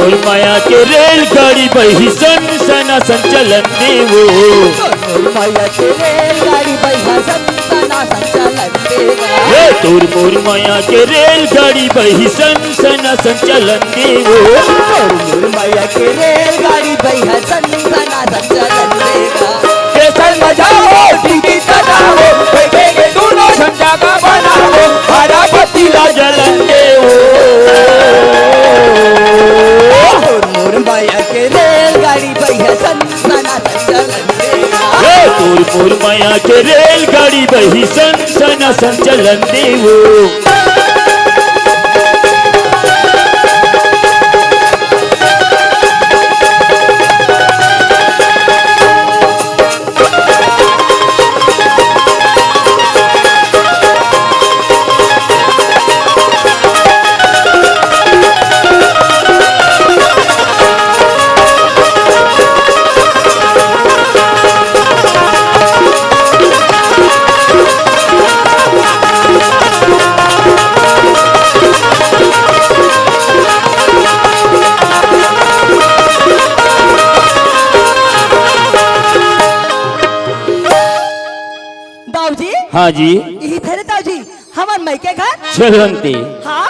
मोर माया के रेलगाड़ी बही सन सना संचलन देवो। मोर माया के रेलगाड़ी बही सन सना संचलन देगा। हे तोर मोर माया के रेलगाड़ी बही सन सना संचलन देवो। मोर माया के रेलगाड़ी बही सन सना संचलन देगा। कैसन मजाओ टिकट कटाओ बैठेंगे दोनों झंडा का बनाओ हरा पतीला जलन देवो। मोर माया के रेलगाड़ी बही सन सना संचलन देगा। हे तोर मोर माया के रेलगाड़ी बही सन सना संचलन देवो। हाँ जी इधर दाऊजी हमार मई के घर। चलवंती हाँ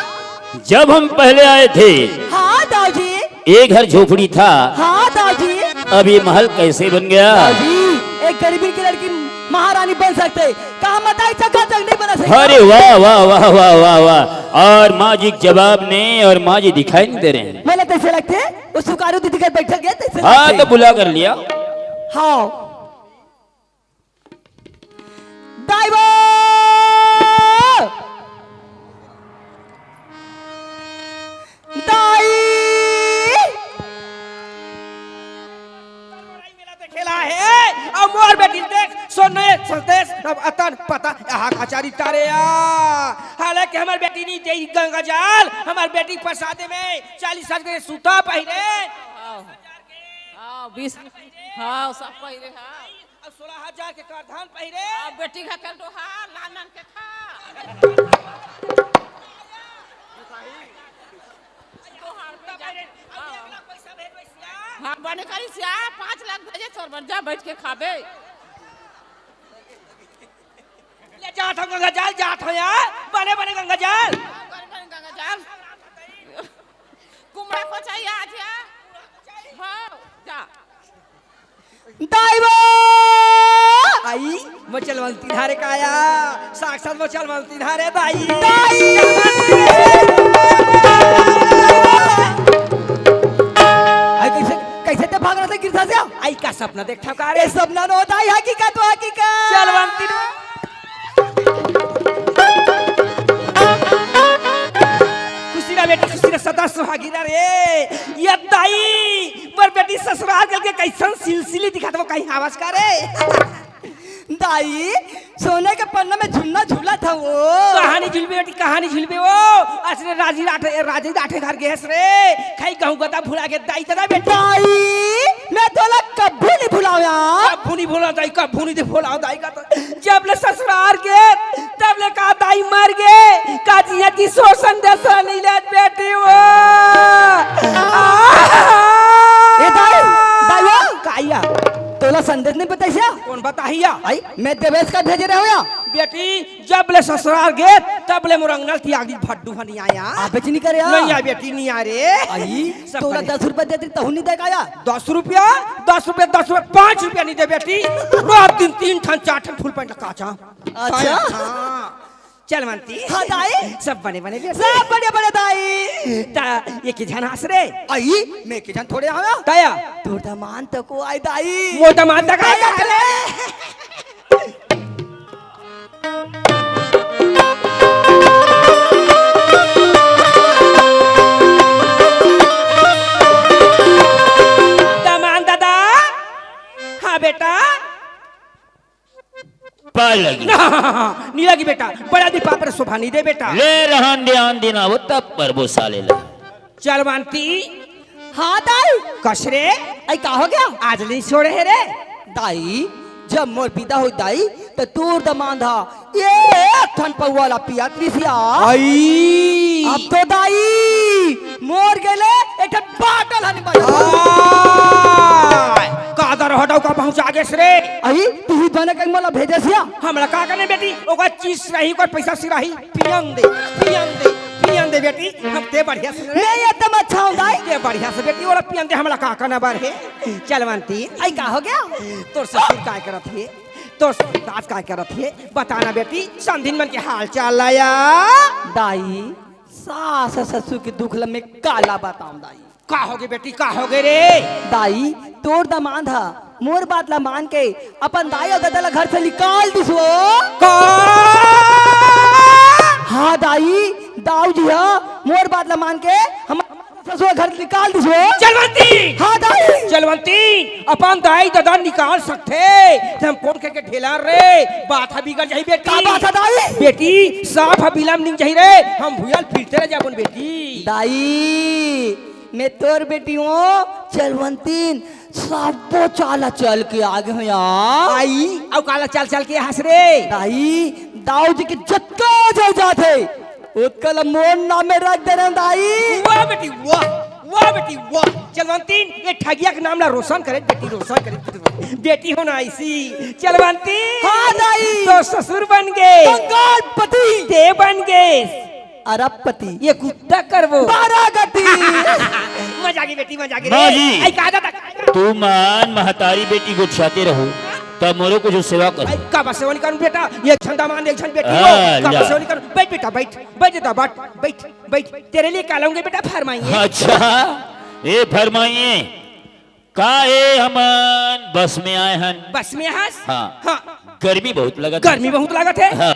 जब हम पहले आए थे हाँ दाऊजी। एक घर झोपड़ी था। हाँ दाऊजी। अब ये महल कैसे बन गया? दाऊजी एक गरीबी की लड़की महारानी बन सकते कहा बताई चकाचक नहीं बना सकते। अरे वाह वाह वाह वाह वाह वाह। और माँ जी जवाब ने और माँ जी दिखाई नहीं दे रहे हैं। मैंने कैसे लगते वो सुकारू दीदी के बैठक गए तैसे। हाँ तो बुला कर लिया। हाँ ड्राइवर दाई खेला है अब मोर बेटी देख सोने संदेश अब अतन पता यहाँ आचारी तारे हालांकि हमार बेटी नहीं दे गंगा जाल हमार बेटी प्रसादे में 40 साल के सूता पहिरे 20 हाँ सब पहिरे हाँ अब 16,000 के करधान पहिरे बेटी का कर दो हाँ लानन के खा हाँ बने करी से 5 लाख भेजे चोर जा बैठ के खाबे ले जात हो गंगा जाल जात हो यार बने बने गंगा जाल गंगा जाल कुमड़ा को चाहिए आज यार हाँ जा ड्राइवर आई मचलवंती धारे का आया साक्षात मचलवंती धारे दाई कैसे कैसे ते भाग रहा था गिरता से आई का सपना देखा का अरे सपना न होता है हकीकत तो हकीकत। चलवंती खुशी ना बेटी खुशी ना सदा सुहागिना रे ये दाई मोर बेटी ससुराल गल के कैसन सिलसिली दिखा तो कहीं आवाज का रे दाई सोने के पन्ना में झुलना झूला था वो कहानी झुलबे बेटी कहानी झुलबे वो असरे राजी राठे घर गेस रे खाई कहूं गदा भुला के दाई तदा बेटी दाई मैं तोला कभी नहीं भुलाऊंगा। कब नहीं भुला दाई कब नहीं भुला दाई का तो जब ले ससुराल के तब ले का दाई मर गए काजिया की सो संदेश नहीं ले बेटी वो ए दाई दाई वो काया तोला संदेश नहीं पता क्या कौन बताइया आई मैं देवेश का भेजे रहो या बेटी जब ले ससुराल गए तब ले मुरंगल थी आगली भड्डू हनी आया आप बेच नहीं करे नहीं आ बेटी नहीं आ रे आई सब तोला बने। 10 रुपए देती तो नहीं देगा या 10 रुपया 10 रुपया 10 रुपया 5 रुपया नहीं दे बेटी रात दिन 3 ठन 4 ठन फुल पैंट काचा अच्छा चल मनती हाँ दाई सब बने बने बेटी सब बड़े बड़े दाई ता ये की जन हंस रे आई मैं के जन थोड़े आया ताया तोर दमान तो को आई दाई मोटा मान तक आया रे दमान दादा हाँ बेटा लगी नीला की बेटा बड़ा दी पापर शोभा नहीं दे बेटा ले रहन ध्यान देना वो तब पर वो साले ला चल मानती हाँ दाई कसरे आई का हो गया आज नहीं छोड़े है रे दाई जब मोर पिता हो दाई तो तोर दमान था ये ठन पौवाला पिया त्रिसिया आई अब तो दाई मोर गेले एक बाटल हनी बजा कादर हटाओ का पहुंचा गे रे आई तू ही बने के मला भेजसिया हमरा का करने बेटी ओका चीज रही को पैसा सिराही पियन दे बेटी हम ते बढ़िया से मैं ये तम अच्छा हूं दाई ते बढ़िया से बेटी वाला पियन दे हमरा का करना बार है चलवंती आई का हो गया तोर ससुर काय करत है तोर दास काय करत है बताना बेटी संधिन मन के हाल चाल लाया दाई सास ससुर के दुख में काला बताऊं दाई का होगे बेटी का होगे रे दाई तोर दमाद हा मोर बात ला मान के अपन दाई और दादा ला घर से निकाल दिसो का हाँ दाई दाऊ जी हा मोर बात ला मान के हम ससुर घर से निकाल दिसो चलवंती हाँ दाई चलवंती अपन दाई दादा निकाल सकते हम फोन करके ढेला रे बात है बिगड़ जाई बेटी का बात है दाई बेटी साफ बिलाम नहीं चाहिए रे हम भूयल फिरते रह जाबन बेटी दाई मैं तोर बेटी हूँ चलवंतीन सब चाला चल के आगे हूँ यार आई औ काला चल चल के हंस रे दाई दाऊ जी के जत्ता जो जाते उत्कल मोन नाम में रख दे रहे दाई वाह बेटी वाह बेटी वाह चलवंती ये ठगिया के नाम ला रोशन करे बेटी रोशन करे बेटी होना ऐसी चलवंती हाँ दाई तो ससुर बन गए बंगाल पति ते बन गए अरबपति ये कुत्ता करवो बारागति मजा की बेटी मजा की माँ जी। आई कादा तक तू मान महतारी बेटी को छाते रहो तब मोरो को जो सेवा कर आई का बस सेवा नहीं करूं बेटा ये छंदा मान एक छन बेटी हाँ, का जा। बस सेवा नहीं करूं बैठ बेटा बैठ बेटा बैठ तेरे लिए कालूंगे बेटा फरमाइए अच्छा ये फरमाइए का ए हमन बस में आए हन बस में हंस हाँ गर्मी बहुत लगत गर्मी बहुत लागत है हाँ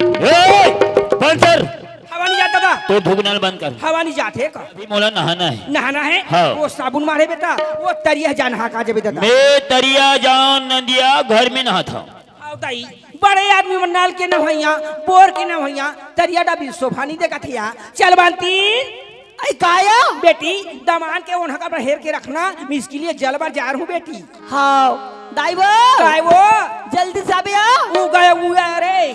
ए बंद कर हवा नहीं जाता था तो धुगनल बंद कर हवा नहीं जाते का अभी मोला नहाना है नहाना है हाँ। वो साबुन मारे बेटा वो तरिया जान हाका जब दादा मैं तरिया जान नदिया घर में नहाता हूँ आओ दाई बड़े आदमी मन्नाल के न होइया बोर के न होइया तरिया डबी सोफा नहीं देखा थिया चल बांती आई काया बेटी दामान के ओढ़ा का हेर के रखना मैं इसके लिए जलवा जा रहा हूँ बेटी हाँ दाई वो काय वो जल्दी से आबे आ वो गया रे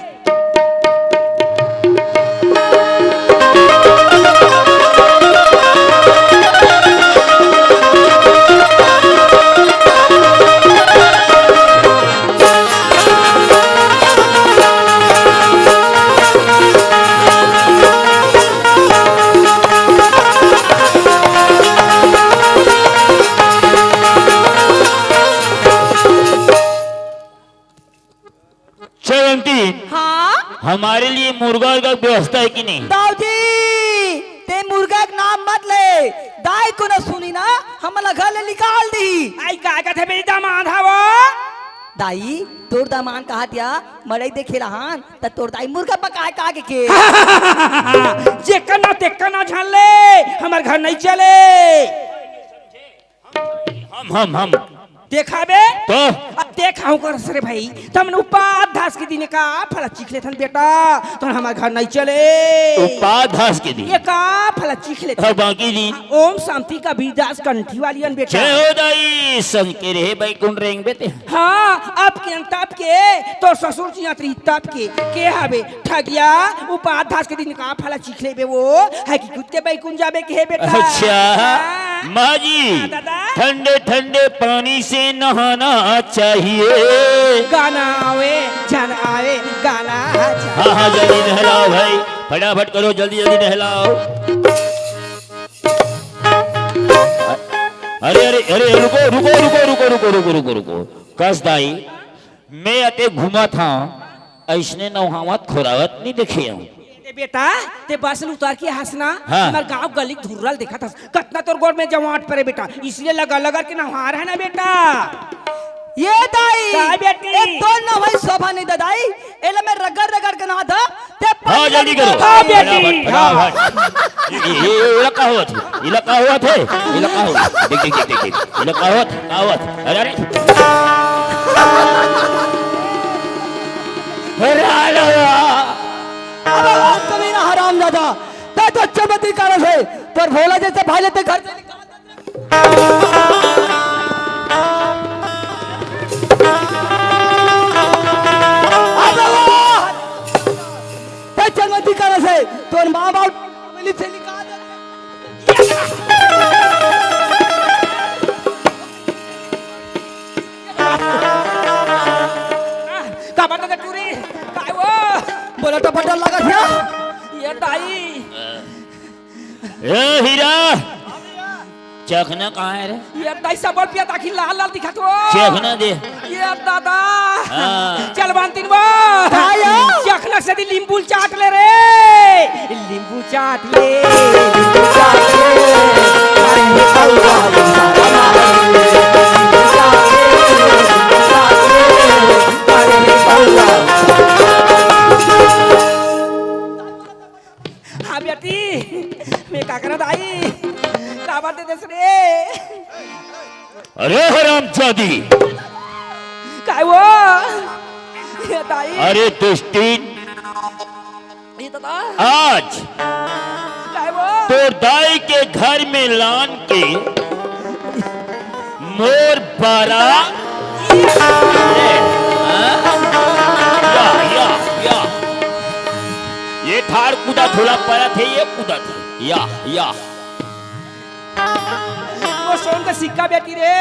हाँ हमारे लिए मुर्गा का व्यवस्था है कि नहीं दाऊ जी ते मुर्गा के नाम मत ले दाई को न सुनी ना हमला घर ले निकाल दी आई का कहते मेरी दामाद हवा दाई तोर दामान कहा दिया मरई देखे रहन त तोर दाई मुर्गा पकाए का के जे कना ते कना झाल ले हमार घर नहीं चले हम देखा बे तो अब देखाऊं कर सरे भाई तुमने उपाध्यास के दिन का फला चीख लेथन बेटा तो हमारे घर नहीं चले उपाध्यास के दिन ये का फला चीख लेथन और बाकी दिन ओम शांति का बीरदास कंठी वाली अन बेटा जय हो दाई संग के रहे भाई कुंड रेंग बेते हाँ आपके अंताप के तो ससुर जी यात्री ताप के हवे ठगिया उपाध्यास के दिन का फला चीख ले बे वो है कि कुत्ते भाई कुंज जाबे के है बेटा अच्छा हाँ। माँ जी हाँ, दादा। ठंडे ठंडे पानी से नहाना चाहिए गाना आवे जन आवे गाना हाँ हाँ जल्दी नहलाओ भाई फटाफट करो जल्दी जल्दी नहलाओ अरे अरे अरे रुको रुको रुको रुको रुको रुको रुको रुको कस दाई मैं अते घूमा था ऐसने नौहावत खोरावत नहीं देखे हूँ बेटा ते बस उतार के हंसना हाँ। हमार गांव गली धुर्रल देखा था कितना तोर गोर में जमाट पड़े बेटा इसलिए लगा लगा के नहार है ना बेटा ये दाई का बेटी? ए तो न भाई शोभा नहीं दाई एला मैं रगड़ के नहा था ते हाँ जल्दी करो हाँ, बेटी। फटाफट ये लगा हुआ थे ये लगा हुआ थे ये लगा हुआ देख देख देख देख ये लगा हुआ अरे अरे अब कभी ना हराम दादा ते तो चमती कारण है पर भोला जैसे भाई लेते घर से ते चमती कारण है तोर मां बाप मिली से निकाल बोला तो बटन लगा था। ये दाई ए हीरा चखना कहाँ है रे? ये दाई सब पिया ताकि लाल लाल दिखा तो चखना दे। ये दादा हाँ। चल बांतिन वो खाया। चखना से दी नींबू चाट ले रे नींबू चाट ले नींबू चाट हाँ बेटी मैं का करा दाई का बात दे दस रे अरे हरामजादी काय वो ये दाई अरे दुष्टीन ये दादा आज काय वो तो दाई के घर में लान के मोर बारा या ये ठाड़ कूदा थोड़ा पड़ा थे ये कूदा था या वो सोन का सिक्का बेटी रे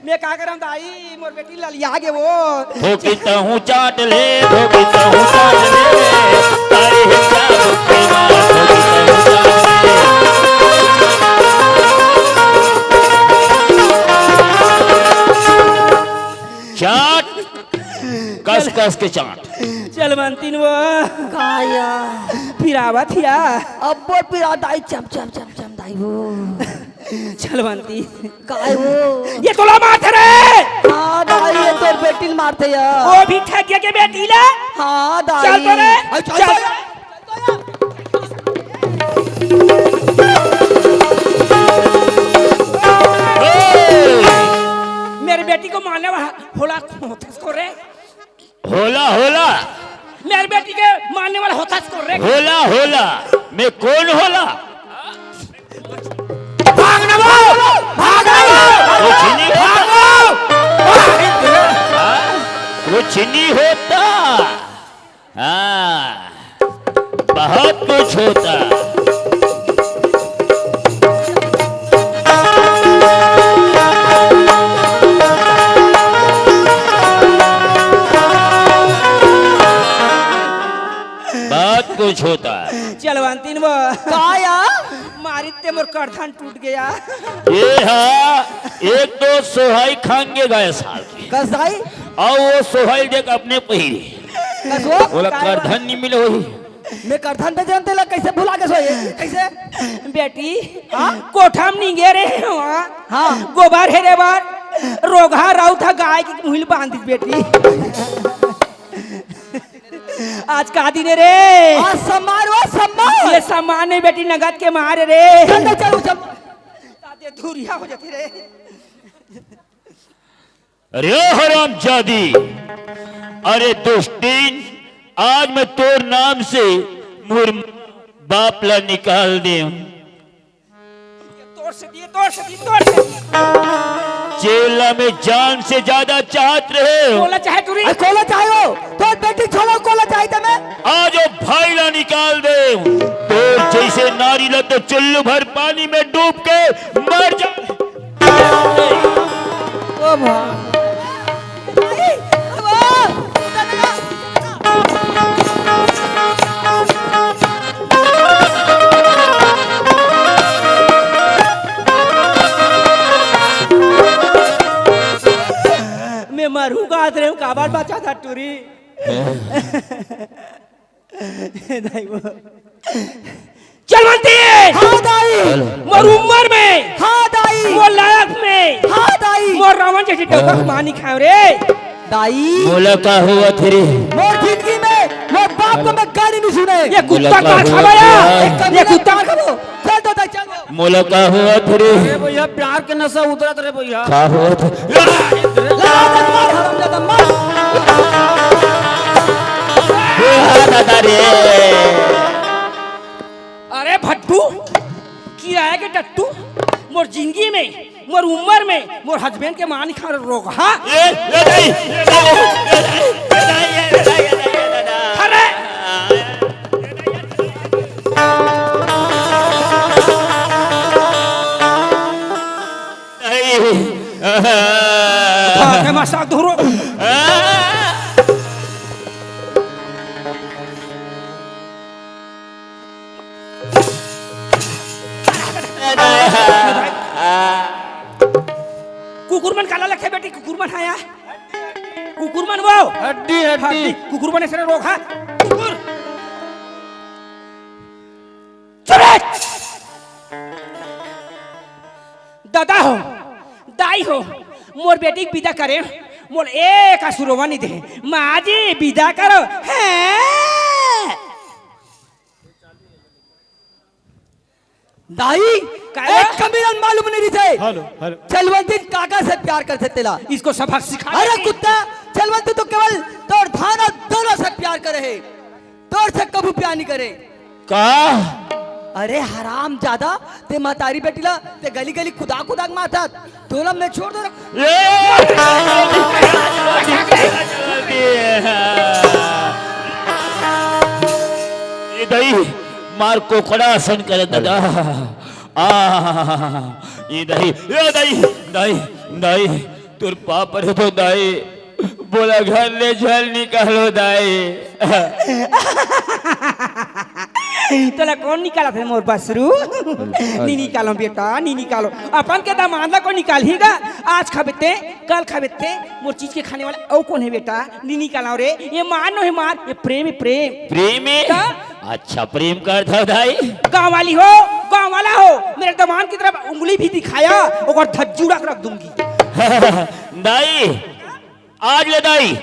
मैं का करम दाई मोर बेटी ललिया गे वो ठोकिता हूँ चाट ले ठोकिता हूँ चाट ले तारे हिसाब के मार ठोकिता हूँ चाट कस कस के चाट चल बनतीन वो काया फिर आवत हिया अब बोल पिरा दाई चम चम चम चम दाई वो चल बनती काय वो ये तोला मारते रे हाँ दाई ये तो बेटी मारते या वो भी ठग गया के बेटी ले हाँ दाई चल तो रे चल मेरी बेटी को मारने वाला होला होता रे होला होला मेरी बेटी के मारने वाला होता रे होला होला मैं कौन होला भागना वो कुछ नहीं कुछ नहीं होता हाँ बहुत कुछ होता बहुत कुछ होता चलवांतीन वो काया मारी ते मोर करधन टूट गया ये हाँ एक तो सोहाई खाएंगे गए साल की कस दाई और वो सोहाई देख अपने पहिरे कस वो बोला करधन नहीं मिले वही मैं करधन पे जानते ला कैसे भुला के सोए कैसे बेटी कोठा में नहीं गे रे वहाँ हाँ गोबर है रे बार रोगा राउ था गाय की मुहिल बांध दी बेटी आज का दिन है रे आज सम्मान वो सम्मान ये सामान है बेटी नगद के मारे रे चल चल चल ताते धुरिया हो जाती रे अरे हरामजादी अरे दुष्टीन आज मैं तोर नाम से मुर बाप ला निकाल दे तोड़ से दिए चेला में जान से ज्यादा चाहत रहे बोला चाहे तुरी कोला चाहो तो बेटी छोड़ो कोला चाहिए तुम्हें आज वो भाई ला निकाल दे तो जैसे नारी ला तो चुल्लू भर पानी में डूब के मर जा ओ भाई मैं मरूंगा आज रे का बात बचा था टूरी दाई वो चलवंती हाँ दाई मोर उम्र में हाँ दाई मोर लायक में हाँ दाई मोर रावण जैसी टोका मानी खाओ रे दाई बोला का हुआ तेरे मोर जिंदगी में मोर बाप को मैं गाली नहीं सुने ये कुत्ता का खाया ये कुत्ता खाओ चल तो दाई चल मोला का हुआ तेरे भैया प्यार के नशा उतरत रे भैया का हुआ था दादा रे अरे भट्टू किराए के टट्टू मोर जिंदगी में मोर उम्र में मोर हस्बैंड के मान खा रोग हाँ अरे मसाक धरो कुकुरमन काला लखे बेटी कुकुरमन है यार कुकुरमन वो हड्डी हड्डी कुकुरमन ऐसे रोग है कुकुर चुप दादा हो दाई हो मोर बेटी विदा करे मोर एक असुरवा नहीं दे माँ जी विदा करो है दाई एक कमीरन मालूम नहीं थे हेलो हेलो चलवंती काका से प्यार करते तेला इसको सबक सिखा अरे कुत्ता चलवंती तो केवल तोर थाना दोनों से प्यार करे है तोर से कभी प्यार नहीं करे का अरे हराम ज्यादा ते मतारी बेटीला ते गली गली खुदा खुदा मारतात तोला मैं छोड़ दो ये दही मार को खड़ा सन करे दादा ये दही दही दही तुर पाप रे तो दाई बोला घर ले जल निकालो दाई तोला कौन निकाला थे मोर बसरू नी निकालो बेटा नी निकालो अपन के दामादला को निकालेगा आज खबते कल खबते मोर चीज के खाने वाला ओ कौन है बेटा नी निकालो रे ये मान है मान ये प्रेम है प्रेम प्रेम है अच्छा प्रेम कर था दाई गाँव वाली हो गाँव वाला हो मेरे दामाद की तरफ उंगली भी दिखाया और धज्जू रख दूंगी दाई आज ले दाई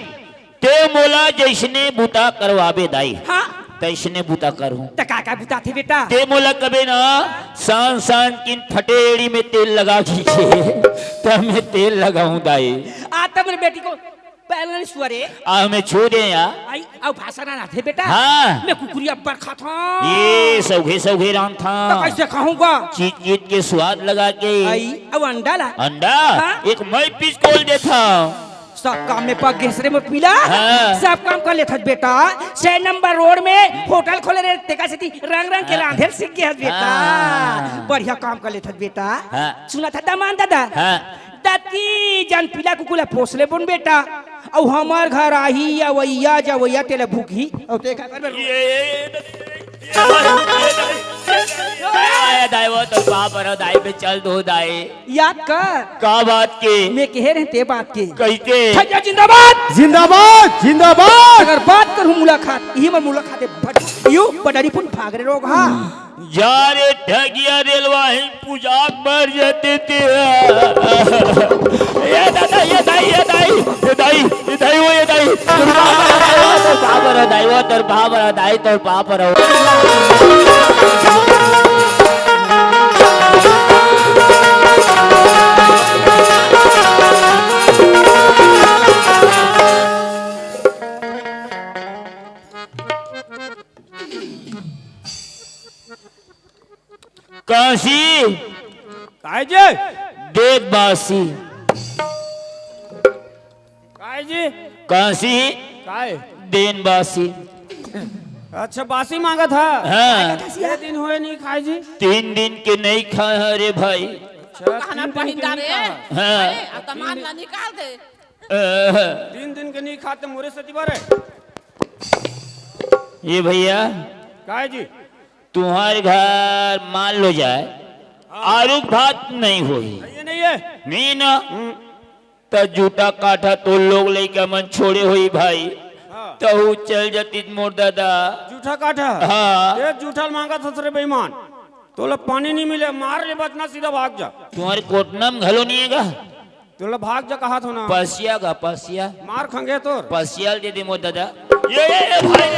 ते मोला जैसने बूता करवाबे दाई हाँ तैसने बूता करूं तो काका बुता थे बेटा ते मोला कबे ना सान सान किन फटेड़ी में तेल लगा दीजिए तब मैं तेल लगाऊं दाई आता मेरे बेटी को पहले सुअरे आ मैं छू दे या आई अब भाषा ना थे बेटा हाँ मैं कुकुरिया बरखा था ये सौघे राम था तो कैसे खाऊंगा चीट चीट के स्वाद लगा के आई अब अंडा ला अंडा हाँ? एक मैं पीस खोल देता सब काम में पग घेसरे में पीला हाँ। सब काम कर लेता बेटा 6 नंबर रोड में होटल खोले रे तेका से रंग रंग के रांधेर सीख गया बेटा हाँ। बढ़िया काम कर लेता बेटा हाँ। सुना था दामान दादा हाँ। दाती जान पीला कुकुला पोसले बन बेटा और हमार घर आही या वैया जवैया तेले भूखी और देखा कर आया दाई वो तो बाप रो दाई पे चल दो दाई याद कर का बात के मैं कह रहे ते बात के कैसे ठगिया जिंदाबाद जिंदाबाद जिंदाबाद अगर बात करूं मुलाकात ये मैं मुलाकात भट यू बडारी पुन भाग रे रोग हां जा रे ठगिया रेलवा ही पूजा मर जाते थे ये दादा ये दाई ये दाई ये दाई ये दाई वो ये दाई तो बाप रो दाई वो तो बाप रो दाई तो बाप रो काशी काय जे देवबासी काय जी काशी काय देनबासी अच्छा बासी मांगा था हाँ ये दिन हुए नहीं खाए जी 3 दिन के नहीं खाए हैं रे भाई अच्छा, खाना 3 दिन के पहिंदा नहीं रे खा। हाँ। अरे, अब तो मान ला निकाल दे 3 दिन के नहीं खाते मोरे सती बारे ये भैया काय जी तुम्हारे घर मान लो जाए आलू भात नहीं हुई ये नहीं है नहीं ना तो जूता काटा तो लोग लेके मन छोड़े हुई भाई हाँ। तो चल जाती मोर दादा जूठा काटा हाँ। एक जूठा मांगा था सरे बेईमान तोला पानी नहीं मिले मार ले बचना सीधा भाग जा तुम्हारे कोटनम घलो नहीं है तोला भाग जा कहा था ना पसिया का पसिया मार खंगे तोर पसियाल दे दे मोर दादा ये भाई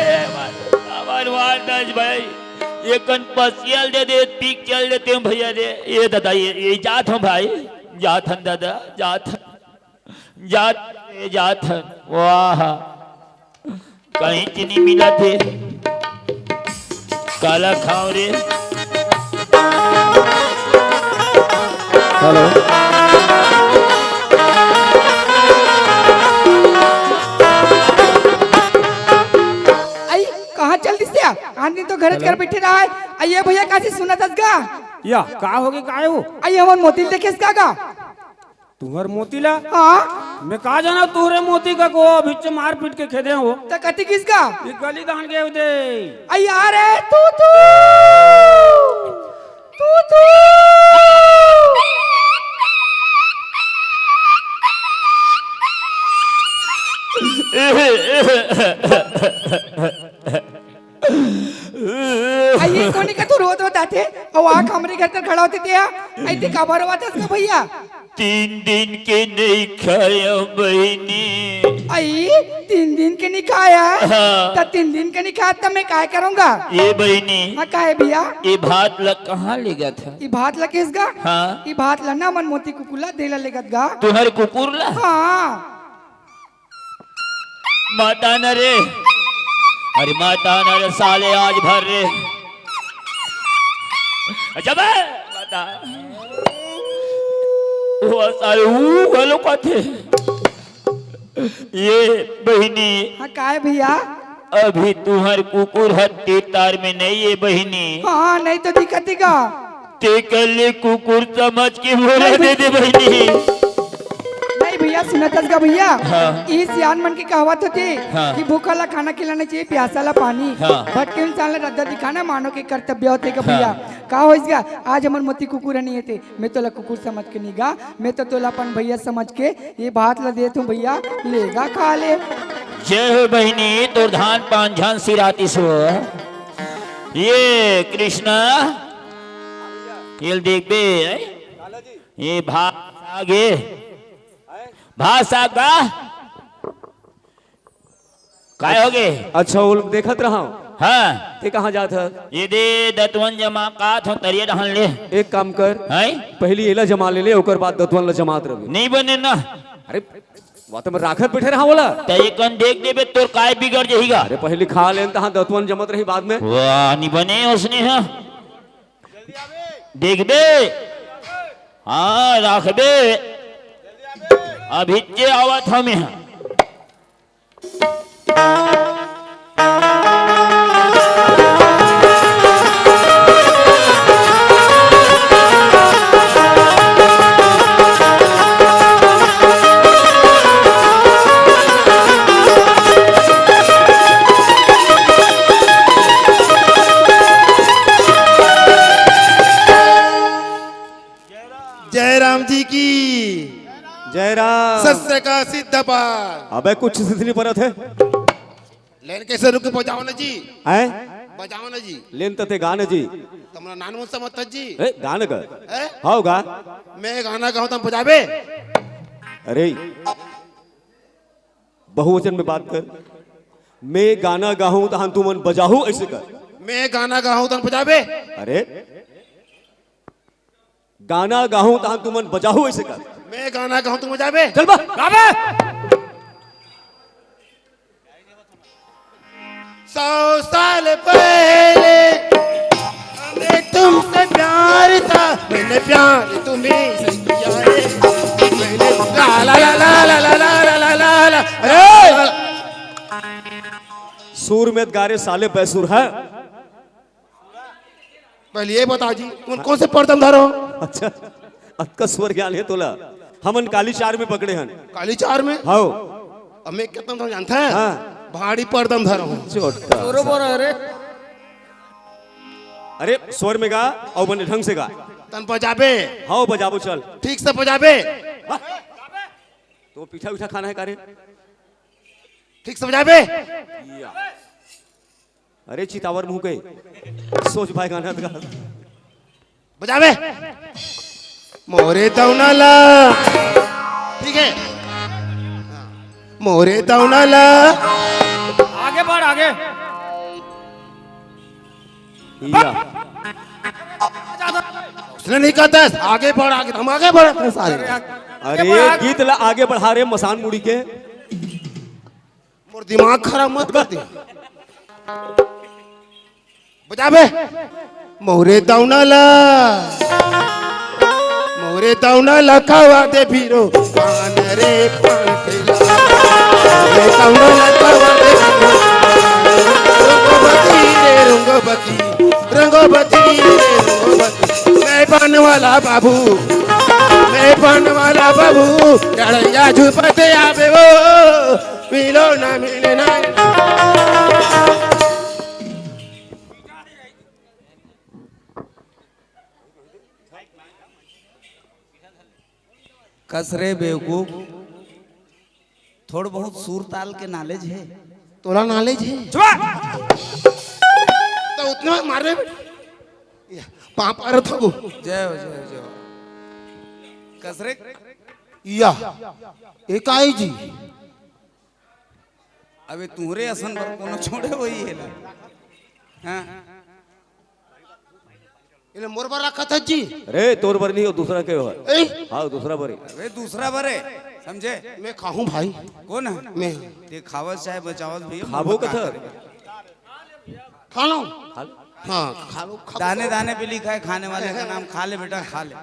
हमारे वारदास भाई ये कन पसियाल दे दे पीक चल देते हैं भैया रे ये दादा ये जात हूँ भाई जात हन दादा जात जात हन वाह कहीं चीनी मिला थे काला खाओ रे हेलो आई कहाँ चल दिस आदमी तो घर कर बैठे रहा है आइए भैया काशी सुना तसगा या का होगी काय हो आइए हमन मोतिल देखेस कागा तुम्हार मोतीला हाँ मैं कहा जाना तुहरे मोती का को भिच मार पीट के खेदे हो तो कति किसका ये गली दान के दे आई आ रे तू ये कोणी का तू रोत होता थे और आँख हमारे घर पर खड़ा होते थे ऐसे काबर हुआ था उसका भैया 3 दिन के नहीं खाया बहनी। आई 3 दिन के नहीं खाया हाँ। तो 3 दिन के नहीं खाया तो मैं काय करूंगा ये बहनी हाँ काय भैया ये भात लग कहाँ ले गया था? ये भात ला किसगा हाँ। ये भात ला ना मन मोती कुकुला देला लेगत गा तुम्हारे कुकुर ला हाँ माता न रे, अरे माता न रे साले आज भर रे। अच्छा बे माता वो साले वालों का थे ये बहनी। हाँ काय भैया अभी तुम्हारे कुकुर हत्ती तार में नहीं है बहनी। हाँ नहीं तो दिक्कत ही का ते कल कुकुर समझ के बोला दे दे बहनी। नहीं भैया सुनतस का भैया हाँ। इस सियान मन की कहावत होती हाँ। कि भूखा ला खाना खिलाना चाहिए प्यासा ला पानी हाँ। भटके इंसान ला रद्दा दिखाना मानो के कर्तव्य होते का भैया का हो इसका आज हमर मोती कुकुर नहीं थे मैं तो ला कुकुर समझ के नहीं गा मैं तो तोलापन भैया समझ के ये भात ला देता हूँ भैया लेगा खा ले जय हो बहनी तो धान पान झान सिराती सो ये कृष्णा ये देख बे ये भात आगे भात साग बा काय हो गए? अच्छा वो लोग देखत रहा हूँ हाँ ते कहाँ जात है ये दे दतवन जमा का थो तरिया रहन ले एक काम कर है पहली एला जमा ले ओकर बाद दतवन ला जमात रहे नहीं बने ना। अरे वहाँ तो मैं राखत बैठे रहा बोला तो ये कन देख देबे तोर काय बिगड़ जाएगा। अरे पहली खा लेन तहाँ दतवन जमत रही बाद में वाह नहीं बने उसने हाँ देख बे हाँ राख बे अभी जे आवत हमें हाँ। जय राम जी की जय राम सस्य का सिद्धपाल। अबे कुछ सिद्धि परत है लेन कैसे रुक बजाओ ना जी हैं बजाओ ना जी लेन तते गाने जी तमरा नान मुझसे मत जी ए गाने का ए? हाउ गा मैं गाना गाऊं तुम बजाबे अरे बहुवचन में बात कर मैं गाना गाऊं तो तू मन बजाहू ऐसे कर मैं गाना गाऊं तुम बजाबे अरे गाना गाऊं तो तू मन बजाहू ऐसे कर मैं गाना गाऊं तुम बजाबे चल बा गावे 100 साल पहले हमें तुमसे प्यार था मैंने प्यार तुम्हें से किया है मैंने ला ला ला ला ला ला ला ला ला ला अरे सूर में गारे साले बैसूर है पहले ये बता जी तुम कौन से पर्दम धरो अच्छा अतका स्वर ज्ञान है तोला हमन काली चार में पकड़े हन काली चार में हाउ अब मैं कितना तुम जानता है हाँ। भाड़ी पर्दम धरो हूँ छोटा अरे स्वर में गा और बने ढंग से गा तन बजाबे हाउ बजाबो चल ठीक से बजाबे तो पीठा उठा खाना है कारे ठीक से बजाबे अरे चितावर मुंह के सोच भाई गाना गा बजाबे मोरे दौनाला ठीक है हाँ। मोरे दौनाला आगे बढ़ आगे या उसने नहीं कहता है, आगे बढ़ आगे हम आगे बढ़ते हैं सारे अरे गीत ला आगे बढ़ा रहे मसान मुड़ी के और दिमाग खराब मत कर दी बजाबे मोरे दौनाला मोरे दौनाला खावा दे भीरो पान रे पान खेला मोरे दौनाला खावा दे रंगोबती रंगोबती रंगोबती मैं बन वाला बाबू मैं बन वाला बाबू लड़ैया झुपते आवे वो मिलो ना मिले ना कसरे बेवकूफ थोड़ा बहुत सुर ताल के नॉलेज है। तोला नॉलेज है छुआ तो उतने में मार रहे पाप आ रहा था वो जय हो जय हो जय हो। कसरे या एक आई जी अबे तुहरे असन पर कोनो छोड़े वही है ना। हाँ इन्हें मोरबा रखा था जी अरे तोर बर नहीं हो दूसरा के हो ए, हाँ दूसरा बरी अबे दूसरा बरे समझे। मैं खाऊं भाई कौन है मैं ते खावत चाहे बचावत भैया खाबो कथा खा लो हाँ खा लो दाने दाने पे लिखा है खाने वाले का नाम। खा ले बेटा खा ले।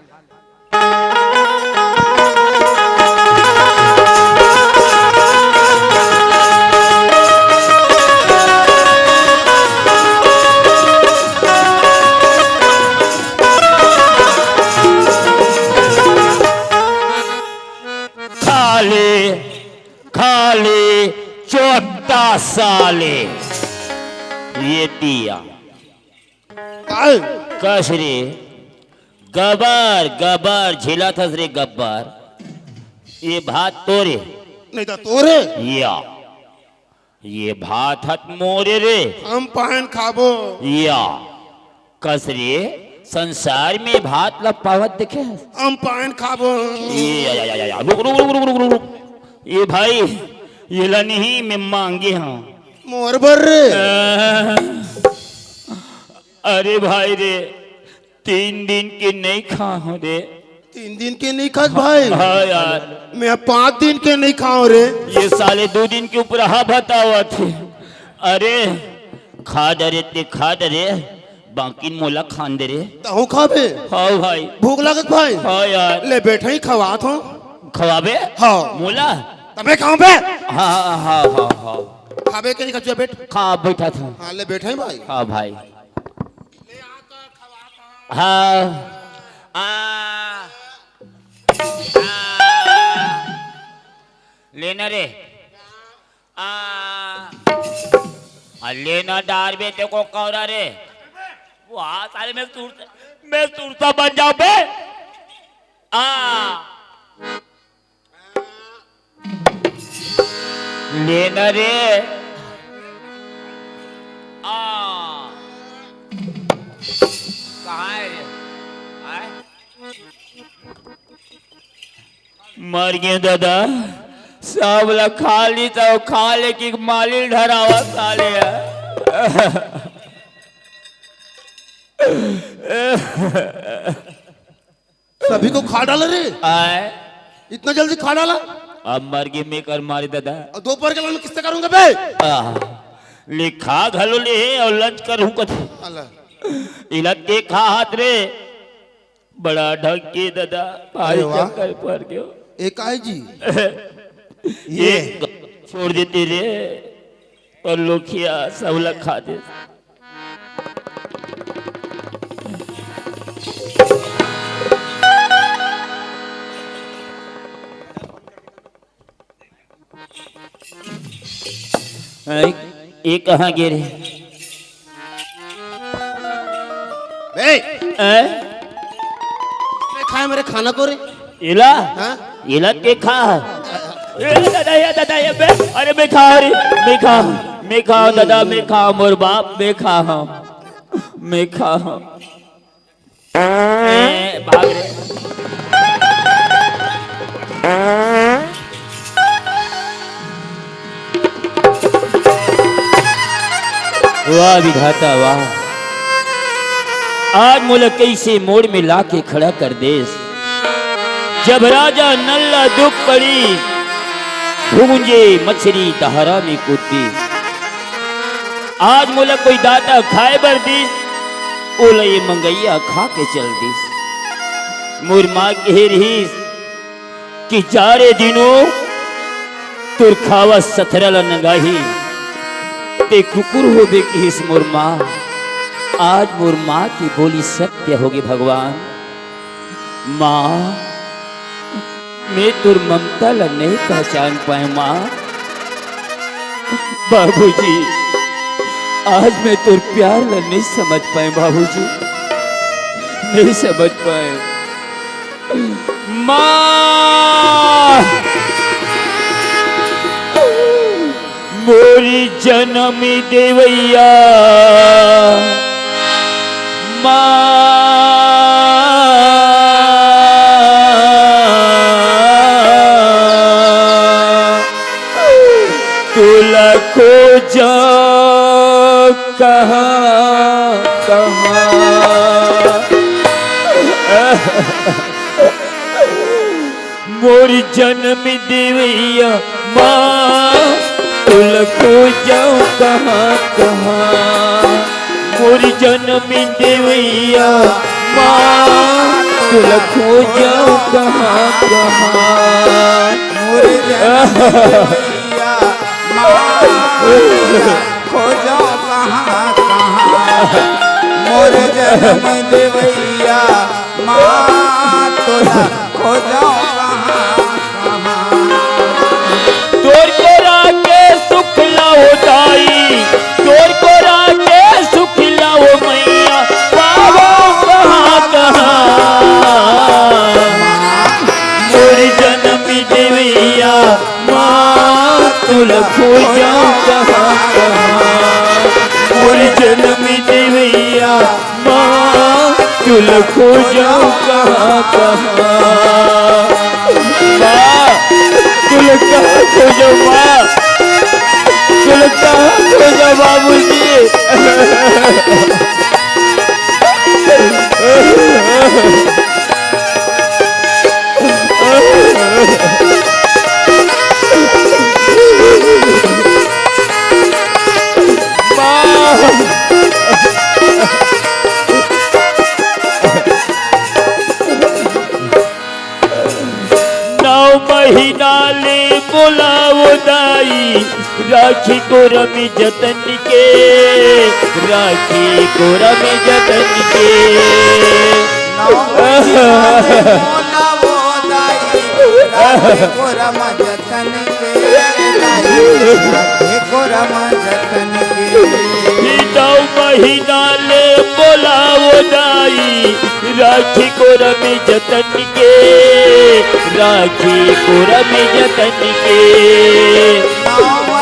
खाली चोटा साले ये दिया काय कसरे गबर गबर झिला थस रे गब्बर ये भात तोरे नहीं तो तोरे या ये भात हत मोरे रे हम पान खाबो या कसरे संसार में भात ला पावत देखे हम पान खाबो ये रुक रुक रुक रुक रुक रुक ये भाई ये ला नहीं मैं मांगे हाँ मोरबर रे अरे भाई रे 3 दिन के नहीं खा हूँ रे 3 दिन के नहीं खास भाई हाँ यार मैं 5 दिन के नहीं खाऊं रे ये साले 2 दिन के ऊपर हा बतावा थे। अरे खा डरे ते खा डरे बाकी मोला खान दे रे तहु खाबे हाँ भाई भूख लागत भाई हाँ यार ले बैठा ही खवात हो खवाबे हाँ मोला तबे खाऊं बे हाँ हाँ हाँ हाँ हाँ खाबे के नहीं खचुआ बैठ खा बैठा था हाँ ले बैठा ही भाई हाँ भाई हाँ लेना रे लेना डार बेटे को कौरा रे वाह साले मैं तुरता बन जाऊं बे लेना रे कहाँ है मर गए दादा सब ला खा ली तो खा ले कि माली ढरावा साले सभी को खा डाला रे आए इतना जल्दी खा डाला अब मर गए मैं कर मारी दादा और दोपहर के लंच किससे करूंगा बे लिखा घलो ले और लंच करूं कथे अल्लाह इला देखा हाथ रे बड़ा ढंग के दादा भाई अरे वाह। चक्कर पर गयो एक आए जी ये छोड़ देते रे और लोखिया सब लग खा दे ये कहाँ गिरे बे हैं? मैं खाए मेरे खाना को रे इला हाँ इला के खा दादा ये बे अरे मैं खा रे मैं खा दादा मैं खा मोर बाप मैं खा भाग रे वाह विधाता वाह आज मोला कैसे मोड़ में लाके खड़ा कर देस जब राजा नल्ला दुख पड़ी भूंजे मछली तहरा में कूदी आज मोला कोई दाता खाए बर दिस ओला ये मंगैया खा के चल दिस मोर माँ कह रहीस कि चारे दिनों तुर खावा सथरल नगाही ते कुकुर हो बे किस मोर माँ आज मोर माँ की बोली सत्य होगी भगवान माँ मैं तुर ममता ला नहीं पहचान पाए माँ बाबूजी आज मैं तुर प्यार ला नहीं समझ पाए बाबूजी नहीं समझ पाए माँ मोरी जन्म देवैया तुला खोज कहाँ कहाँ मोरी जन्म देवैया माँ तुला खोज कहाँ कहाँ मोरी जन्म देवैया माँ तुला खोज कहाँ कहाँ मोरे जन्मैया खोजो कहाँ कहाँ मोरे जन्म देवैया माँ तोरा खोजो कहाँ कहाँ तोर को राके सुख लाओ दाई तोर को राके सुख लाओ मैया पावो कहाँ कहाँ मोरी जन्म देवैया माँ तुल खोजा कहाँ कहाँ मोरी जन्म देवैया माँ तुल खोजा कहाँ कहाँ तुल कहाँ खोजो माँ तुल कहाँ खोजो बाबूजी महीना ले बोलाओ दाई राखी को रमी जतन के राखी को रमी जतन के मोला वो दाई राखे को रम जतन के राखे को रम जतन के नौ महीना ले बोलाओ दाई राखी को रमी जतन के राखी को रमी जतन के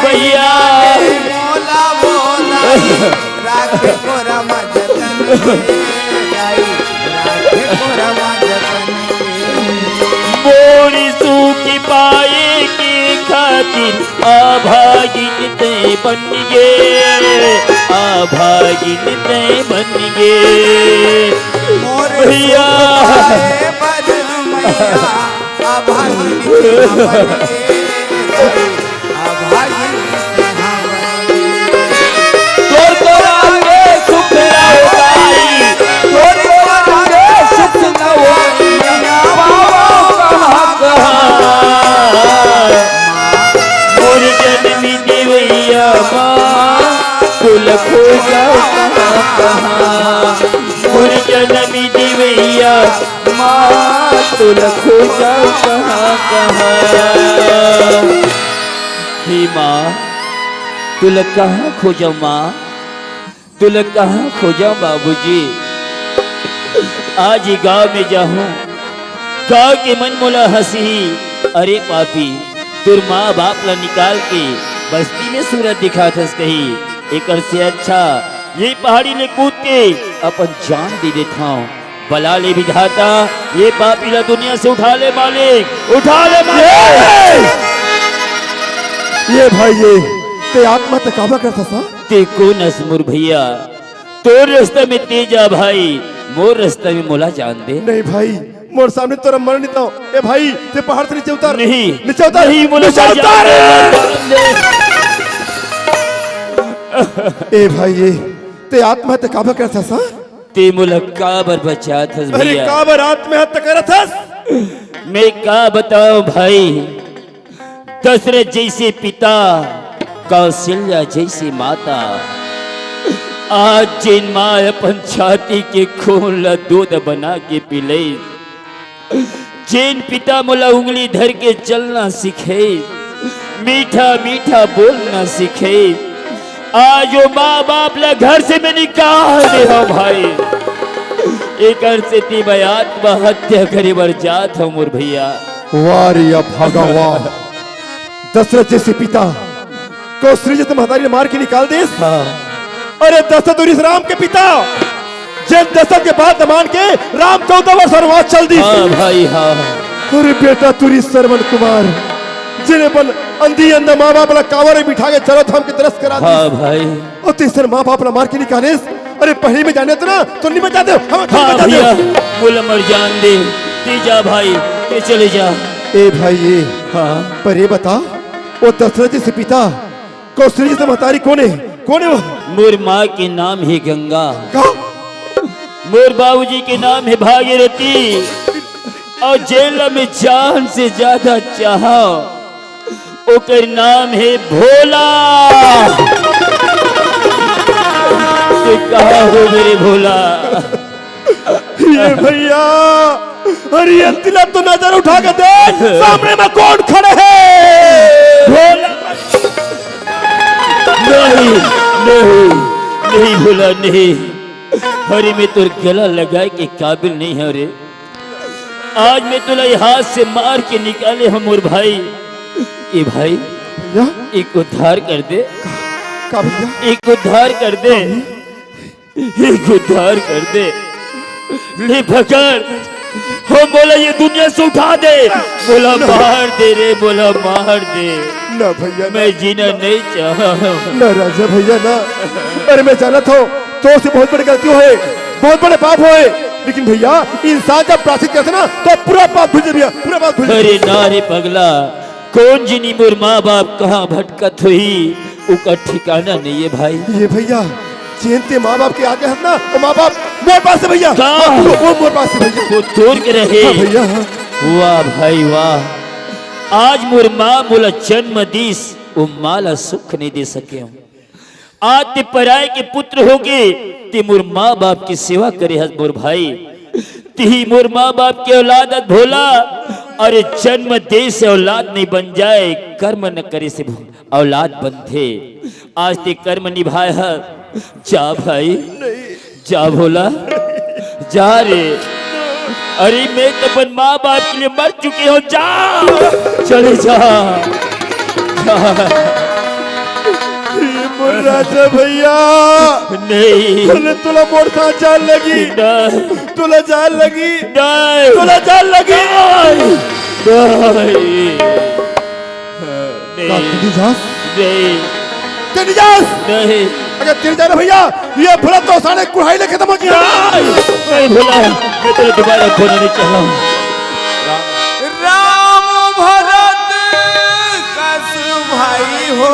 भैया मोला वो दाई राखे को रम जतन के दाई राखे को रम जतन के मोरी सूखी पाए की खातिर अभागिन ते बन गे अभागिन ते बन गे भैया तोर को आगे सुख लाओ दाई तोर को आगे सुख लाओ कहाँ कहाँ मोरी जन्मी देवैया माँ तुल खोजा कहाँ कहाँ मोरी जन्मी देवैया माँ तुल खोजा कहाँ कहाँ हे माँ तुल कहाँ खोजा माँ तुल कहाँ खोजा बाबूजी आज ही गाँव में जाऊं गाँव के मन मोला हंसी अरे पापी तुर माँ बाप ला निकाल के बस्ती में सूरत दिखा थस कही एक से अच्छा ये पहाड़ी ले कूद के अपन जान दे देता हूँ बला ले विधाता ये पापी ला दुनिया से उठा ले मालिक उठा ले मालिक ये भाई ये ते आत्मा ते काबा करता सा ते कौन असमुर भैया तोर रास्ता में तेजा भाई मोर रास्ता में मोला जान दे नहीं भाई मोर सामने तोरा मर नहीं तो ए भाई ते पहाड़ से नीचे उतार नहीं नीचे उतार नहीं मोला नीचे जान उतार दे। ए भाई ये ते आत्मा ते काबा करता सा ते मोला काबर बचा थस अरे भैया काबर आत्महत्या करत हस मैं का बताऊं भाई दशरथ जैसे पिता कौशल्या जैसी माता आज जिन माँ अपन छाती के खून ला दूध बना के पिले जिन पिता मोला उंगली धर के चलना सिखे मीठा मीठा बोलना सिखे आज वो माँ बाप ला घर से मैं निकाल दे हो भाई एक से ती मैं आत्महत्या करे बर जात हूँ मोर भैया वारिया भगवान दशरथ जैसे पिता कौशली जी तो महतारी ने मार के निकाल दे। हाँ अरे दशरथ और इस राम के पिता जिन दशरथ के बाद मान के राम 14 वर्ष वनवास चल दी। हाँ भाई हाँ। अरे बेटा तुरी श्रवण कुमार जिन्हें बल अंधी अंधा माँ बाप ला कावर में बिठा के चलो धाम की तरस करा दी। हाँ भाई। और तीसरे माँ बाप ला मार के निकाले। अरे पहले में जाने तो ना तो नहीं बचा दे हम हाँ भैया बोला मर जान दे जा भाई के चले जा। ए भाई ये हाँ पर ये बता वो दशरथ जी से पिता कौशली जी से महतारी कौन है वो? मोर माँ के नाम है गंगा, का मोर बाबूजी के नाम है भागीरथी और जेल में जान से ज्यादा चाहा ओकर नाम है भोला। तो कहा हो मेरे भोला? ये भैया अरे ये तिलक तो नजर उठा के देख सामने में कौन खड़े हैं? भोला नहीं नहीं नहीं भोला नहीं। अरे मैं तो गला लगाए के काबिल नहीं है। अरे आज मैं तुला हाथ से मार के निकाले हम और भाई ये भाई भैया एक उद्धार कर दे, का भैया एक उद्धार कर दे, एक उद्धार कर दे। ले पकड़ हो बोला ये दुनिया से उठा दे। बोला मार दे रे, बोला मार दे। ना भैया मैं जीना नहीं चाहा। ना राजा भैया ना। अरे मैं जानत हूँ तो से बहुत बड़ी गलती हुए बहुत बड़े पाप हुए लेकिन भैया इंसान जब प्राश्चित करते ना तो पूरा पाप भूल भैया पूरा पाप भूल। अरे नारे पगला कौन जिनी मोर माँ बाप कहाँ भटकत हुई उसका ठिकाना नहीं है भाई। ये भैया चेनते माँ बाप के आगे हट ना वो माँ बाप मोर पास से भैया कहाँ? वो मोर पास से भैया वो तोड़ के रहे। हाँ भैया हाँ। वाह भाई वाह। आज मोर माँ बोला जन्म दिस वो माला सुख नहीं दे सके हूँ। आज ते पराये के पुत्र होगे ते मोर माँ बाप की सेवा करे हस मोर भाई। ती मोर माँ बाप के औलाद भोला। अरे जन्म दे से औलाद नहीं बन जाए कर्म न करे से औलाद बनते। आज ते कर्म निभाए है। जा भाई जा भोला जा रे। अरे मैं तो अपन माँ बाप के लिए मर चुके हो। जा चले जा, जा। मोर राजा भैया नहीं तुला मोर साथ जान लगी नहीं तुला जान लगी नहीं तुला जान लगी नहीं नहीं अगर तेरे जाना भैया ये भला तो सारे कुहाई ले खत्म हो गया। नहीं भोला मैं तेरे दोबारा खोना नहीं चाहा। राम भरत कस भाई हो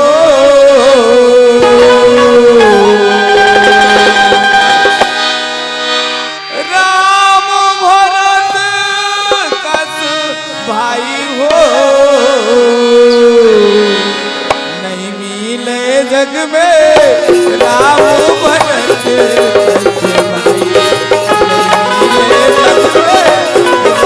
राम भरत कस भाई हो नहीं मिले जग में राम भरत कस भाई नहीं मिले जग में राम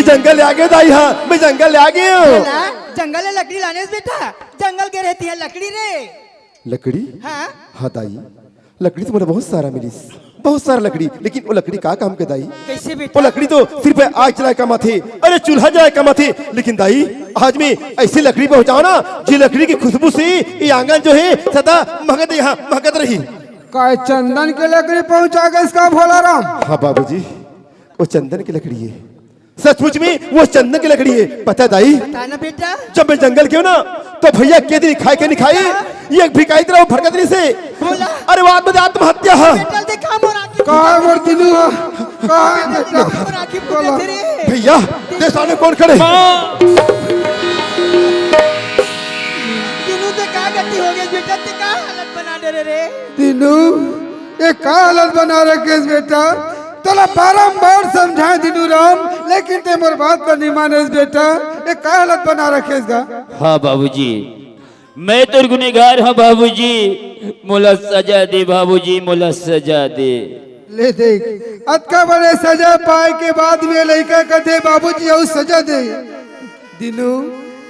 जंगल आ गए दाई। हाँ मैं जंगल आ गया हूँ। जंगल में लकड़ी लाने से बेटा जंगल के रहती है लकड़ी रे। लकड़ी हाँ हाँ दाई लकड़ी तो मुझे बहुत सारा मिली बहुत सारा लकड़ी लेकिन वो लकड़ी का काम के दाई कैसे वो बेटा? लकड़ी तो सिर्फ आग जलाए कमा थे अरे चूल्हा जलाए कमा थे लेकिन दाई आज में ऐसी लकड़ी पहुंचाओ ना जी लकड़ी की खुशबू से ये आंगन जो है सदा महकत यहाँ महकत रही। काय चंदन के लकड़ी पहुंचा गए इसका भोला राम? हाँ बाबूजी वो चंदन की लकड़ी है सचमुच में वो चंदन की लकड़ी है। पता है दाई, ना बेटा जब मैं जंगल गया ना तो भैया के दिन खाए के नहीं खाए, ये भिखाई तरह भड़कत नहीं से। बोला अरे वो आत्महत्या है। बेटा देखा मोरा की कहाँ मोर दिनू कहाँ बेटा मोरा की बोला तेरे भैया तेरे सामने कौन खड़े? दिनू ते का गति हो गई बेटा ते का हालत बना दे रे दिनू ये का हालत बना रखे बेटा, तोला बारंबार समझाए दिनू राम, लेकिन ते मोर बात पर नहीं माने बेटा। ये का हालत बना रखे इसका? हाँ बाबूजी, मैं तो गुनहगार हूँ बाबूजी, मुला सजा दे बाबूजी, मुला सजा दे। ले देख, अतका बड़े सजा पाए के बाद में लड़का कहते बाबूजी और सजा दे। दिनू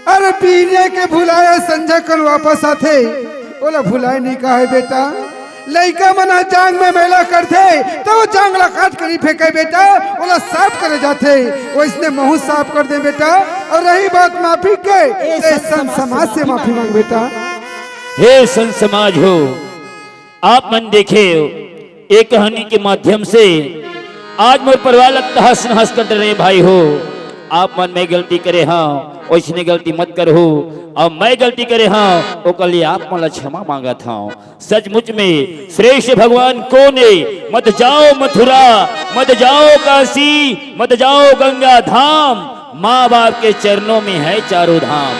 अरे पीने के भुलाया संजय कल वापस आते, बोला भुलाए नहीं कहा है बेटा। लड़का मना जांग में मेला करते तो वो जांगला काट कर ही फेंके बेटा, बोला साफ करे जाते, वो इसने मुंह साफ कर दे बेटा। और रही बात माफी के, ए समाज से माफी मांग बेटा। हे संत समाज हो, आप मन देखे एक कहानी के माध्यम से आज मोर परिवार लगता हंस हंस कर रहे भाई हो। आप मन में गलती करे हाँ वैसने गलती मत करो, और मैं गलती करे हाँ वो कल आप मला क्षमा मांगा था। सचमुच में श्रेष्ठ भगवान कौन है? मत जाओ मथुरा, मत जाओ काशी, मत जाओ गंगा धाम, माँ बाप के चरणों में है चारों धाम,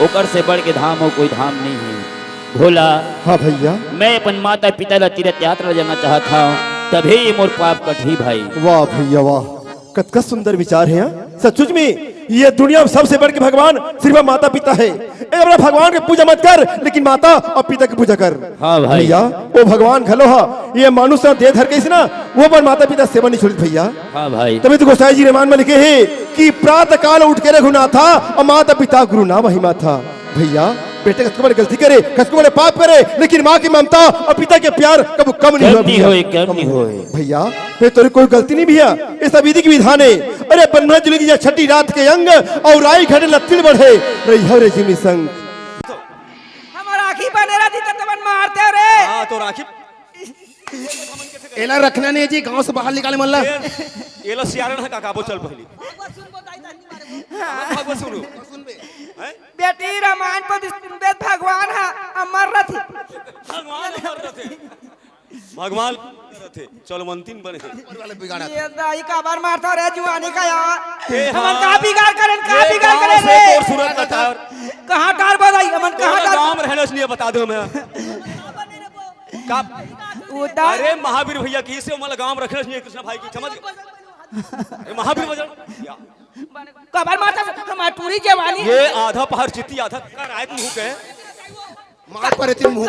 ओकर से बढ़ के धाम हो कोई धाम नहीं है। भोला हाँ भैया, मैं अपन माता पिता ला तीर्थ यात्रा जाना चाहता हूँ, तभी ये मोर पाप कटी भाई। वाह भैया वाह, कतका सुंदर विचार है। सचमुच में ये दुनिया में सबसे बड़ के भगवान सिर्फ माता पिता है। अपना भगवान की पूजा मत कर, लेकिन माता और पिता की पूजा कर। हाँ भाई। भैया वो भगवान खलो हा, ये मानुष दे धर के ना वो पर माता पिता सेवा नहीं छोड़ी भैया। हाँ भाई। तभी तो गोसाई जी रामायण में लिखे है कि प्रातः काल उठ के रघुना था और माता पिता गुरु ना महिमा था। भैया बेटे कतको बड़े गलती करे, कतको बड़े पाप करे, लेकिन माँ की ममता और पिता के प्यार कब कम नहीं हुआ भैया। कम नहीं होए भैया फिर तेरी कोई गलती नहीं भैया, इस विधि की विधान है। अरे बन्ना जुली की छठी रात के अंग और राई घड़े लत्तिल बढ़े रही हरे जिमी संग। हमारा आखी बने रहती तो तुम मारते रे। हाँ तो राखी एला रखना नहीं जी, गांव से बाहर निकाले मल्ला। ये लो सियारन है काका, वो चल पहली भगवान सुनो। बेटी रामायण पर वेद भगवान है अमर रथी, भगवान थे चलो मंतिन बने ये दाई का बार मारता रे जुआनी का यार। हमन का बिगाड़ करें, का बिगाड़ करें रे? और सूरत का टार कहां टार बजाई हमन, कहां टार गांव में रहने इसलिए बता दो मैं का। उधर अरे महावीर भैया की से मतलब गांव में रखने इसलिए कृष्ण भाई की समझ। अरे महावीर भैया कबर मारता हमार पूरी जवानी ये आधा पहाड़ चित्ती आधा का राय मुंह के मार पर इतनी मुंह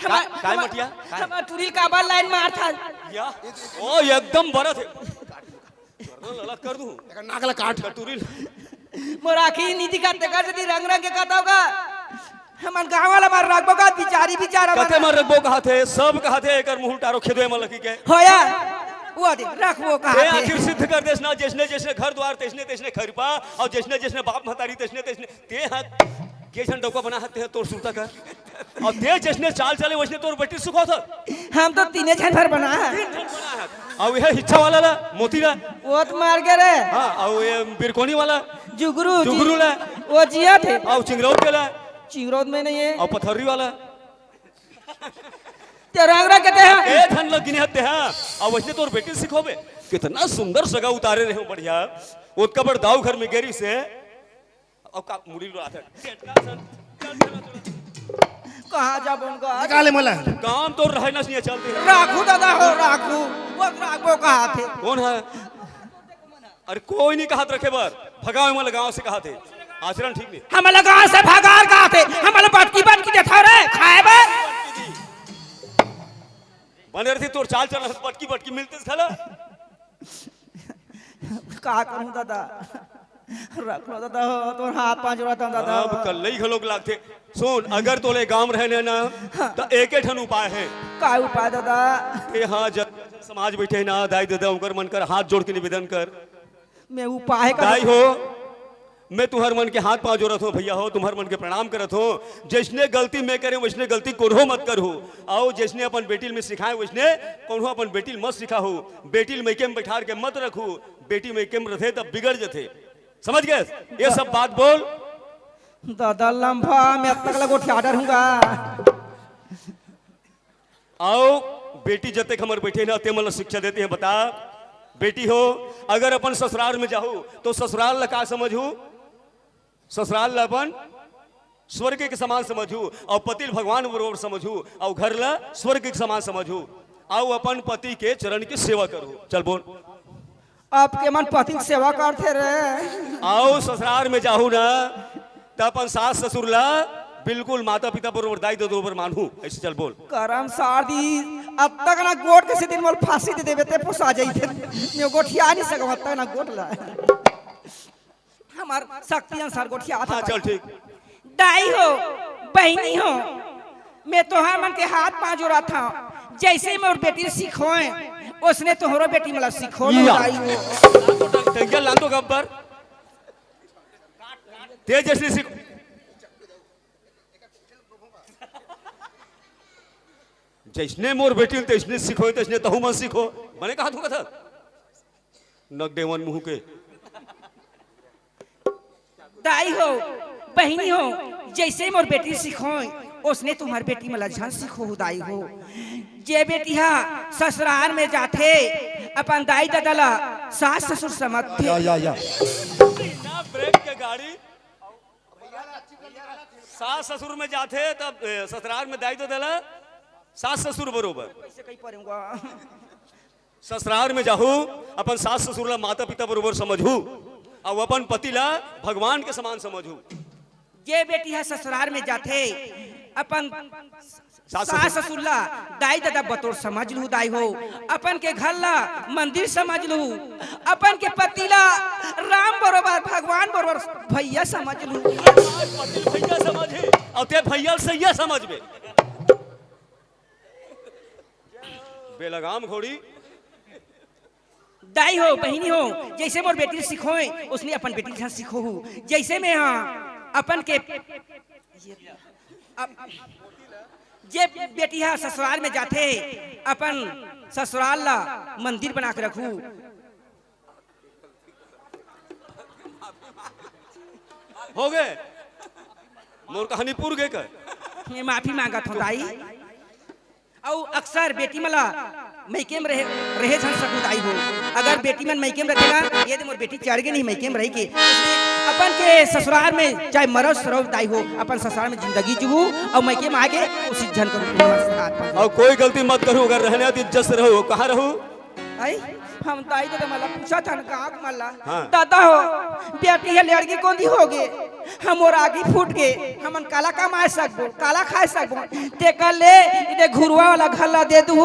काय मटिया हमार पूरी काबर लाइन मारता या ओ एकदम बड़ा थे ललक कर दूं नागला काट तुरिल मोराखी नीति करते कर यदि रंग रंग के कहता होगा हमन गांव वाला मार रखबो का बिचारी बिचारा कते मार रखबो कहा थे, सब कहा थे एकर मुंह टारो खेदे में लगी के होया वो दे रखबो कहा थे। थे आखिर सिद्ध कर देस ना, जिसने जिसने घर द्वार तेसने तेसने खरपा और जिसने जिसने बाप महतारी तेसने तेसने ते हाथ केसन डोका बना हाथ तोर सुरता कर और ते जिसने चाल चले वसने तोर बेटी सुखो था। हम तो तीने छन भर बना है और यह हिच्छा वाला ला मोती ला वो तो मार के रे। हां और ये बिरकोनी वाला जुगरू ला वो जिया थे और चिंगरौद के ला चिंगरोद में नहीं है और पथरी वाला ते रंग रंग कहते हैं ए धन लग गिने हते हैं और वैसे तोर बेटी सिखोबे कितना सुंदर सगा उतारे रहे हो बढ़िया ओत कबर दाऊ घर में गेरी से और का मुड़ी लो आथे कहां जा उनका निकाले मल्ला। काम तो रहना नहीं चलते राखू दादा हो राखू वो राखबो कहा थे कौन है? अरे कोई नहीं कहा रखे बर भगावे में गांव से कहा थे आचरण ठीक नहीं हम लगा से भगार कहा थे हम बटकी बटकी देता रे खाए बे बने रही तोर चाल चल पटकी पटकी मिलते खला का करूं दादा रख लो दादा तोर हाथ पांच रहता दादा अब कल ही घलोक लागते। सुन अगर तोले गांव रहने ना तो एक ठन उपाय है। का उपाय दादा ए हाँ जब समाज बैठे ना दाई दादा उनकर मन कर हाथ जोड़ के निवेदन कर मैं उपाय का दाई हो मैं तुम्हार मन के हाथ पांव जोड़त हो भैया हो तुम्हार मन के प्रणाम करत हो। जिसने गलती मैं करे वैसने गलती कोरहो मत कर हो आओ जिसने अपन बेटिल में सिखाए वैसने कोनो अपन बेटिल मत सिखा हो। बेटिल मैके में बैठार के मत रखो बेटी में केम रहे तब बिगड़ जथे समझ गए ये सब बात बोल दादा लंबा मैं अब तक लगो ठियाडर हूँगा आओ बेटी जते खमर बैठे ना ते मन शिक्षा देते हैं बता बेटी हो अगर अपन ससुराल में जाहू तो ससुराल ला का समझू ससुराल ला अपन स्वर्ग के समान समझू और पति भगवान बरोबर समझू और घर ला स्वर्ग के समान समझू आओ अपन पति के चरण की सेवा करू चल बोल आपके मन पति की सेवा करते रहे आओ ससुराल में जाहू ना तो अपन सास ससुर ला बिल्कुल माता पिता बरोबर दाई बरोबर मानू ऐसे चल बोल करम सारदी अब तक ना गोट के दिन मोल फांसी दे देवे ते फुसा जाइते मैं गोठिया नहीं सकम अब तक ना गोट ला हमार शक्ति अनुसार गोठिया आता हाँ चल ठीक दाई हो बहनी हो मैं तोहार मन के हाथ पांव जोड़ा था जैसे मैं और बेटी सिखोए उसने तोहरो बेटी मतलब सिखो ना दाई हो टंकिया लांदो गब्बर तेज जैसे सीख जैसने मोर बेटी तैसने सीखो तैसने तहु मन सीखो मैंने कहा था कथा नक देवन मुंह के दाई हो बहनी हो जैसे मोर बेटी सिखो उसने तुम्हारी बेटी मतलब झन सीखो दाई हो जे बेटी हा ससुराल में जाते अपन दाई दादा सास ससुर समझते ना ब्रेक के गाड़ी सास ससुर में जाते तब ससुराल में दाई तो दला सास ससुर बरोबर कैसे कहीं पढ़ूंगा ससुराल में जाहू अपन सास ससुर ला माता पिता बरोबर समझू और अपन पति ला भगवान के समान समझू ये बेटी है ससुराल में जाते अपन सास सास ससुर ला दाई दादा बतौर समझ लू दाई हो अपन के घर ला मंदिर समझ लू अपन के पति ला राम बरोबर भगवान बरोबर भैया समझ लू पति भैया समझे और ते भैया सैया समझ में बेलगाम घोड़ी दाई हो बहनी हो जैसे मोर बेटी सिखोए उसने अपन बेटी के सीखो जैसे मैं हाँ अपन के जे बेटी है ससुराल में जाते अपन ससुराल ला मंदिर बना के रखू हो गए मोर कहानी पूर गए कर मैं माफी मांगा था दाई और अक्सर बेटी मला मैके में रहे झन सकू दाई हो अगर बेटी मन मैके में रहेगा ये मोर बेटी चढ़ गई नहीं मैके में रही के अपन के ससुराल में चाहे मरो सरो दाई हो अपन ससुराल में जिंदगी जीवू और मैके में आके उसी जन करूँ और कोई गलती मत करूँ अगर रहने तो इज्जत से रहो कहाँ रहूँ आई हम दाई दादा मला पूछा था कहा मला हाँ। दादा हो बेटी है लड़की कौन दी हो गए हम और आगे फूट गए हमन काला कमा सकबो काला खा सकबो ते कर ले इधर घुरुआ वाला घर ला दे दू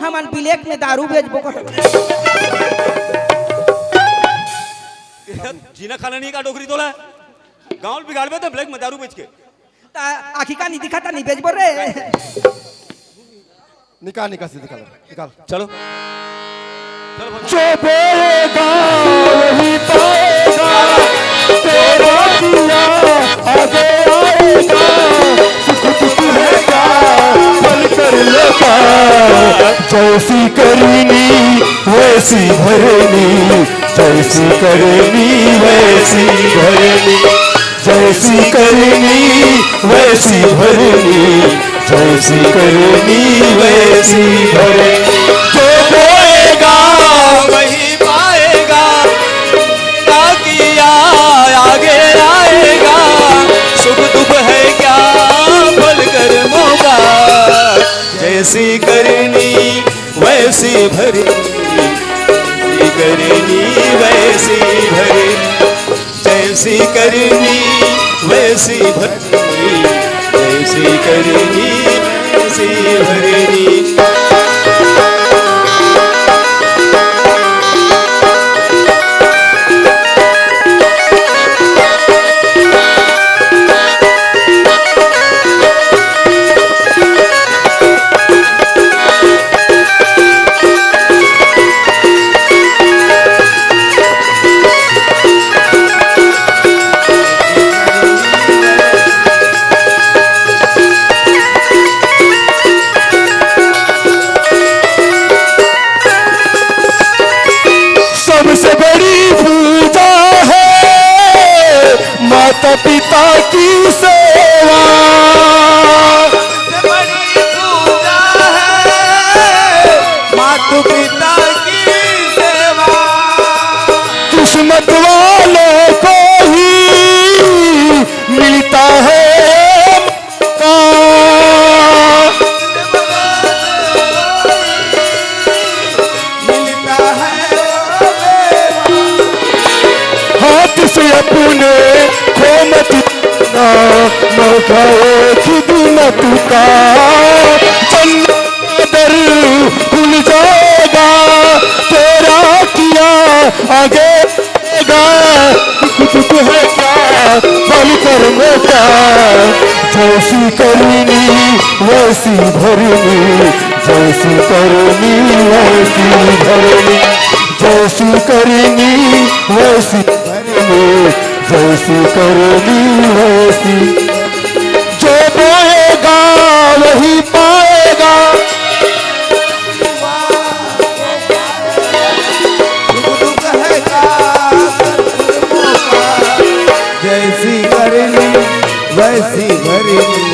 हमन ब्लैक में दारू बेचबो जीना खाना नहीं का डोकरी तोला गांव बिगाड़बे तो ब्लैक में दारू बेच के आखी का नहीं दिखाता नहीं बेचबो रे निकाल निकाल से निकाल निकाल चलो जो बोएगा वही पाएगा तेरा दिया आगे आएगा सुख दुख रहेगा फल कर लेगा जैसी करनी वैसी भरनी जैसी करनी वैसी भरनी जैसी करनी वैसी भरनी जैसी करनी वैसी भरनी जो बोएगा वही पाएगा क्या किया आगे आएगा सुख दुख है क्या फल कर्मों का जैसी करनी वैसी भरनी जैसी करनी वैसी भरनी जैसी करनी वैसी भरनी जैसी करनी वैसी भरनी किस्मत वालों को ही मिलता है मौका। हाथ से अपने खो मत देना, मौका एक ही दिन तुका। दर खुल जाएगा तेरा किया आगे दुख है क्या फल कर्म का। जैसी करनी वैसी भरनी, जैसी करनी वैसी भरनी, जैसी करनी वैसी भरनी, जैसी करनी वैसी। जो बोएगा वही पाएगा, जैसी करनी वैसी भरनी,